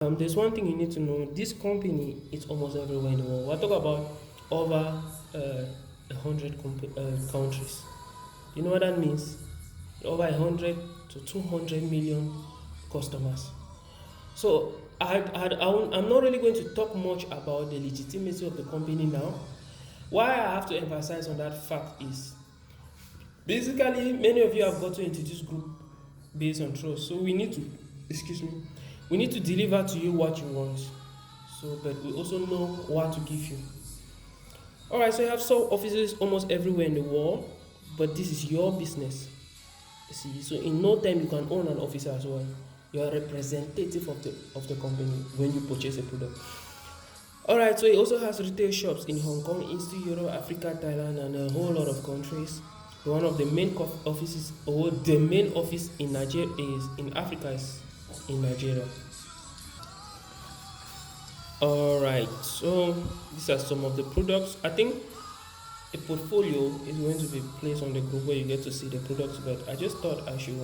There's one thing you need to know. This company is almost everywhere in the world. We're talking about over countries. You know what that means? Over 100 to 200 million customers. So I'm not really going to talk much about the legitimacy of the company now. Why I have to emphasize on that fact is basically many of you have gotten into this group based on trust. So we need to, excuse me, we need to deliver to you what you want. So, but we also know what to give you. All right, so you have some offices almost everywhere in the world, but this is your business. You see, so in no time you can own an office as well. You are a representative of the company when you purchase a product. All right, so it also has retail shops in Hong Kong, East Europe, Africa, Thailand, and a whole lot of countries. One of the main offices, or the main office in Nigeria, is in Africa, is in Nigeria. All right, so these are some of the products. I think a portfolio is going to be placed on the group where you get to see the products, but I just thought I should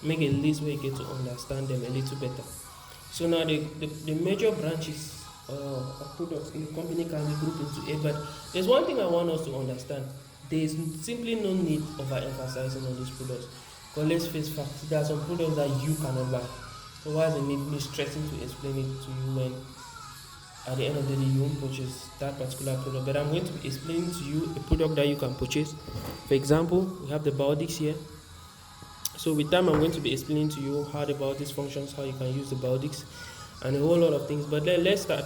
make a list where you get to understand them a little better. So now the major branches of products in the company can be grouped into A, but there's one thing I want us to understand. There is simply no need of emphasizing on these products. Because let's face facts, there are some products that you cannot buy. So why is it need me stressing to explain it to you when at the end of the day you won't purchase that particular product? But I'm going to be explaining to you a product that you can purchase. For example, we have the Baldix here. So with time I'm going to be explaining to you how the Baldix functions, how you can use the Baldix, and a whole lot of things. But then let's start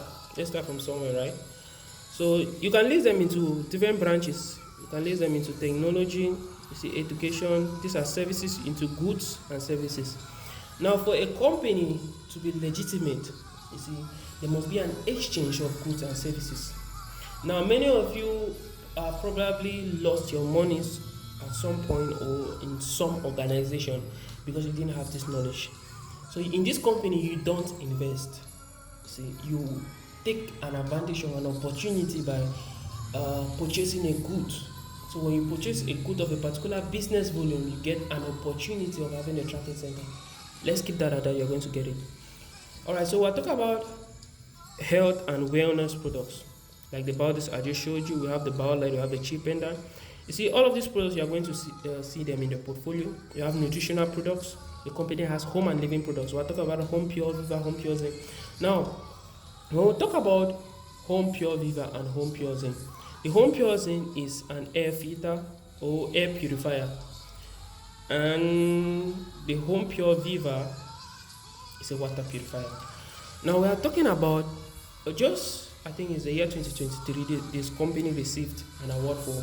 from somewhere, right? So you can list them into different branches. You can list them into technology, you see, education. These are services into goods and services. Now, for a company to be legitimate, you see, there must be an exchange of goods and services. Now, many of you have probably lost your monies at some point or in some organization because you didn't have this knowledge. So in this company, you don't invest. See, you take an advantage of an opportunity by purchasing a good. So when you purchase a good of a particular business volume, you get an opportunity of having a traffic center. Let's keep that at that. You're going to get it. All right. So we're talking about health and wellness products like the Baldus I just showed you. We have the Bowlight, we have the Chip Pendant. You see, all of these products you are going to see them in the portfolio. You have nutritional products. The company has home and living products. We're talking about Home Pure Viva, Home Pure Zen. Now, when we talk about Home Pure Viva and Home Pure Zen, the Home Pure Zen is an air filter or air purifier, and the Home Pure Viva is a water purifier. Now we are talking about just I think it's the year 2023. This company received an award for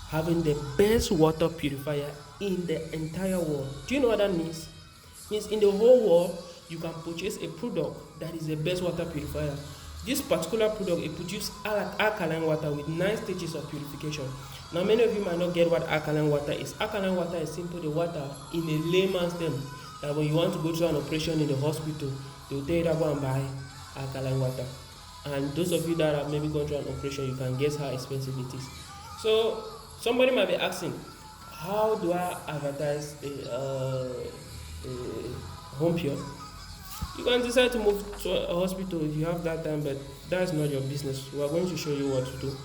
having the best water purifier in the entire world. Do you know what that means? It means in the whole world you can purchase a product that is the best water purifier. This particular product, it produces alkaline water with 9 stages of purification. Now many of you might not get what alkaline water is. Alkaline water is simply the water in a layman's term that when you want to go through an operation in the hospital, they will tell you to go and buy alkaline water. And those of you that have maybe gone through an operation, you can guess how expensive it is. So somebody might be asking, how do I advertise a home pure? You can decide to move to a hospital if you have that time, but that's not your business. We are going to show you what to do.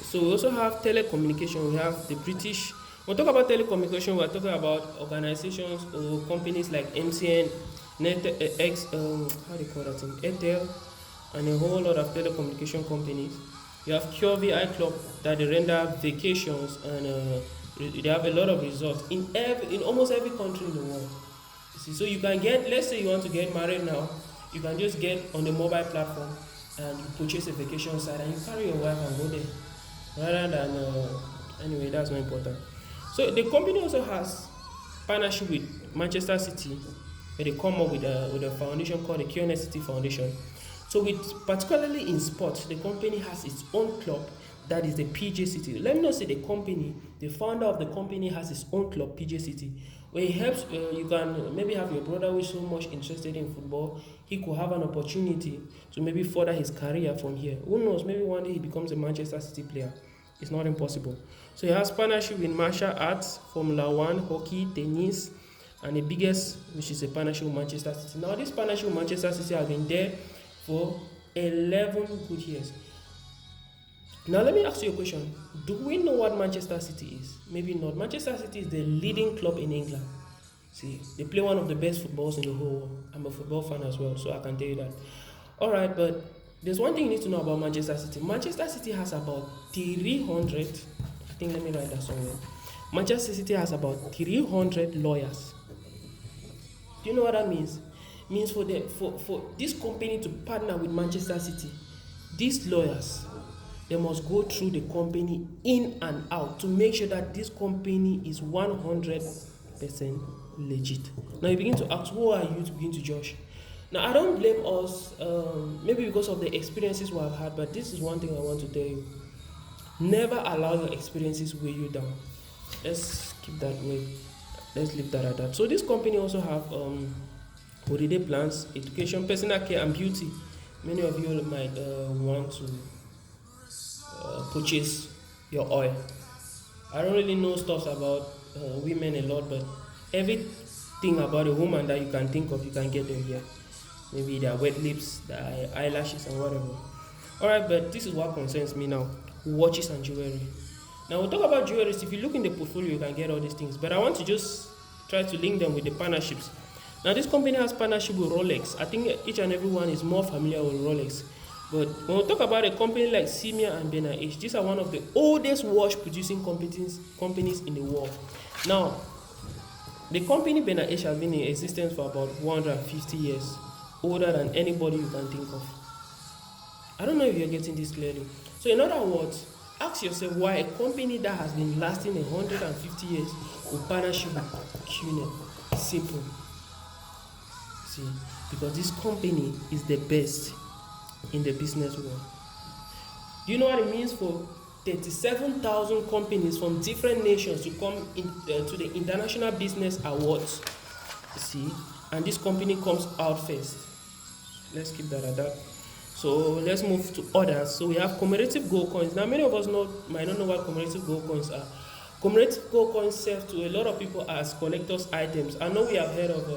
So we also have telecommunication. We have the British. When we talk about telecommunication, we are talking about organizations or companies like MTN, Net, X, how do you call that thing? Airtel, and a whole lot of telecommunication companies. You have QVI Club that they render vacations and they have a lot of resorts in almost every country in the world. You see, so you can get, let's say you want to get married now, you can just get on the mobile platform and you purchase a vacation site and you carry your wife and go there. Rather than anyway, that's not important. So the company also has partnership with Manchester City, where they come up with a foundation called the QNS City Foundation. So with particularly in sports, the company has its own club that is the PJ City. Let me not say the company, the founder of the company has his own club, PJ City, where he helps. You can maybe have your brother who is so much interested in football, he could have an opportunity to maybe further his career from here. Who knows? Maybe one day he becomes a Manchester City player. It's not impossible. So he has partnership with martial arts, Formula One, hockey, tennis, and the biggest, which is a partnership with Manchester City. Now, this partnership with Manchester City has been there for 11 good years. Now, let me ask you a question. Do we know what Manchester City is? Maybe not. Manchester City is the leading club in England. See, they play one of the best footballs in the whole world. I'm a football fan as well, so I can tell you that. All right, but there's one thing you need to know about Manchester City. Manchester City has about 300, I think, let me write that somewhere. Manchester City has about 300 lawyers. Do you know what that means? It means for this company to partner with Manchester City, these lawyers, they must go through the company in and out to make sure that this company is 100% legit. Now you begin to ask, who are you to begin to judge? Now I don't blame us, maybe because of the experiences we have had, but this is one thing I want to tell you. Never allow your experiences weigh you down. Let's keep that way. Let's leave that at that. So this company also have holiday plans, education, personal care, and beauty. Many of you might want to purchase your oil. I don't really know stuff about women a lot, but everything about a woman that you can think of, you can get them here. Maybe their wet lips, their eyelashes, and whatever. Alright, but this is what concerns me now: watches and jewelry. Now we'll talk about jewelry. If you look in the portfolio, you can get all these things, but I want to just try to link them with the partnerships. Now this company has partnership with Rolex. I think each and everyone is more familiar with Rolex. But when we talk about a company like Simia and Bena H, these are one of the oldest watch producing companies in the world. Now, the company Bena H has been in existence for about 150 years, older than anybody you can think of. I don't know if you're getting this clearly. So in other words, ask yourself why a company that has been lasting 150 years will partnership with QNet. Simple. See, because this company is the best in the business world. Do you know what it means for 37,000 companies from different nations to come in, to the International Business Awards? See, and this company comes out first. Let's keep that at that. So let's move to others. So we have commemorative gold coins. Now many of us might not know what commemorative gold coins are. Commemorative gold coins serve to a lot of people as collector's items. I know we have heard of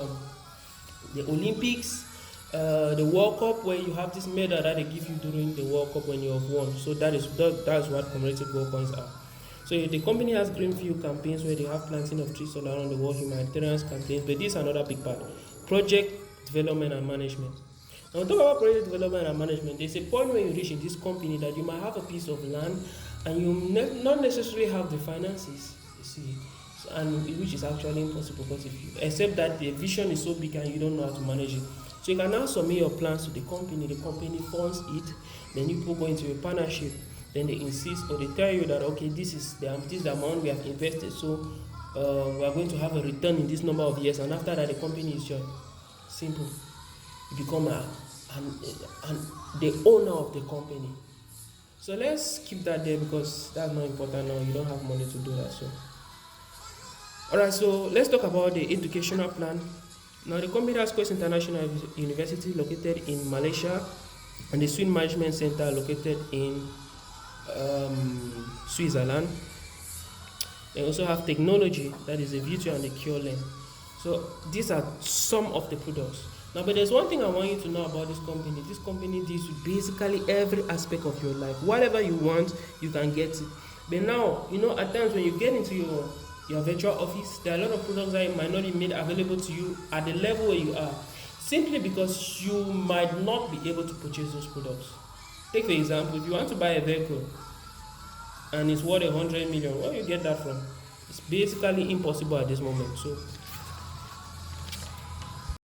the Olympics, the World Cup, where you have this medal that they give you during the World Cup when you have won. So that's what commemorative gold coins are. So the company has greenfield campaigns where they have planting of trees all around the world, humanitarian campaigns, but this is another big part: project development and management. Now, talk about project development and management. There's a point when you reach in this company that you might have a piece of land and you not necessarily have the finances, you see, and which is actually impossible, because except that the vision is so big and you don't know how to manage it. So you can now submit your plans to the company funds it, then you people go into a partnership, then they insist or they tell you that, okay, this is the amount we have invested, so we are going to have a return in this number of years, and after that the company is yours. Simple. You become the owner of the company. So let's keep that there because that's not important now. You don't have money to do that. So, alright, so let's talk about the educational plan. Now the company has Quest International University located in Malaysia and the Swin Management Center located in Switzerland. They also have technology, that is the Virtual and the QLM. So these are some of the products. Now, but there's one thing I want you to know about this company. This company deals with basically every aspect of your life. Whatever you want, you can get it. But now, at times when you get into your virtual office, there are a lot of products that might not be made available to you at the level where you are, simply because you might not be able to purchase those products. Take for example, if you want to buy a vehicle and it's worth 100 million, where do you get that from? It's basically impossible at this moment. So